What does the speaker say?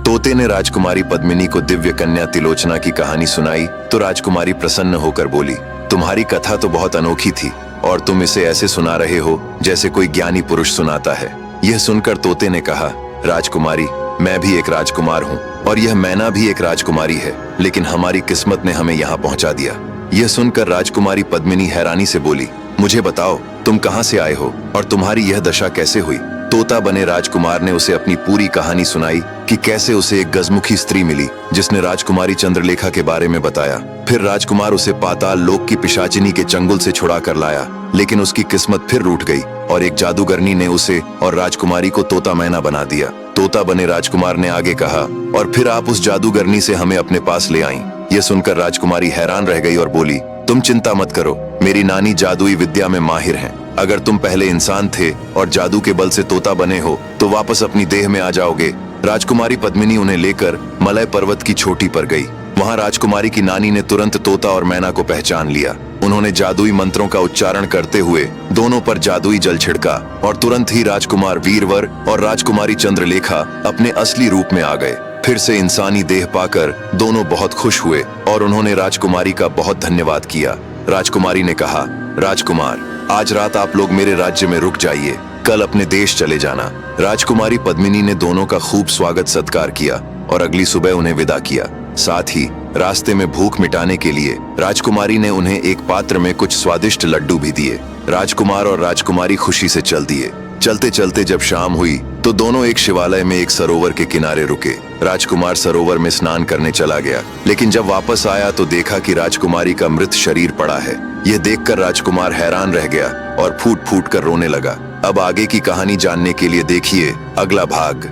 तोते ने राजकुमारी पद्मिनी को दिव्य कन्या तिलोचना की कहानी सुनाई तो राजकुमारी प्रसन्न होकर बोली, तुम्हारी कथा तो बहुत अनोखी थी और तुम इसे ऐसे सुना रहे हो जैसे कोई ज्ञानी पुरुष सुनाता है। यह सुनकर तोते ने कहा, राजकुमारी, मैं भी एक राजकुमार हूँ और यह मैना भी एक राजकुमारी है, लेकिन हमारी किस्मत ने हमें यहाँ पहुँचा दिया। यह सुनकर राजकुमारी पद्मिनी हैरानी से बोली, मुझे बताओ तुम कहाँ से आए हो और तुम्हारी यह दशा कैसे हुई। तोता बने राजकुमार ने उसे अपनी पूरी कहानी सुनाई कि कैसे उसे एक गजमुखी स्त्री मिली जिसने राजकुमारी चंद्रलेखा के बारे में बताया। फिर राजकुमार उसे पाताल लोक की पिशाचिनी के चंगुल से छुड़ा कर लाया, लेकिन उसकी किस्मत फिर रूठ गई और एक जादूगरनी ने उसे और राजकुमारी को तोता मैना बना दिया। तोता बने राजकुमार ने आगे कहा, और फिर आप उस जादूगरनी से हमें अपने पास ले आईं। यह सुनकर राजकुमारी हैरान रह गई और बोली, तुम चिंता मत करो, मेरी नानी जादुई विद्या में माहिर हैं। अगर तुम पहले इंसान थे और जादू के बल से तोता बने हो तो वापस अपनी देह में आ जाओगे। राजकुमारी पद्मिनी उन्हें लेकर मलय पर्वत की चोटी पर गई। वहां राजकुमारी की नानी ने तुरंत तोता और मैना को पहचान लिया। उन्होंने जादुई मंत्रों का उच्चारण करते हुए दोनों पर जादुई जल छिड़का और तुरंत ही राजकुमार वीरवर और राजकुमारी चंद्रलेखा अपने असली रूप में आ गए। फिर से इंसानी देह पाकर दोनों बहुत खुश हुए और उन्होंने राजकुमारी का बहुत धन्यवाद किया। राजकुमारी ने कहा, राजकुमार, आज रात आप लोग मेरे राज्य में रुक जाइए, कल अपने देश चले जाना। राजकुमारी पद्मिनी ने दोनों का खूब स्वागत सत्कार किया और अगली सुबह उन्हें विदा किया। साथ ही रास्ते में भूख मिटाने के लिए राजकुमारी ने उन्हें एक पात्र में कुछ स्वादिष्ट लड्डू भी दिए। राजकुमार और राजकुमारी खुशी से चल दिए। चलते चलते जब शाम हुई तो दोनों एक शिवालय में एक सरोवर के किनारे रुके। राजकुमार सरोवर में स्नान करने चला गया, लेकिन जब वापस आया तो देखा कि राजकुमारी का मृत शरीर पड़ा है। यह देखकर राजकुमार हैरान रह गया और फूट फूट कर रोने लगा। अब आगे की कहानी जानने के लिए देखिए अगला भाग।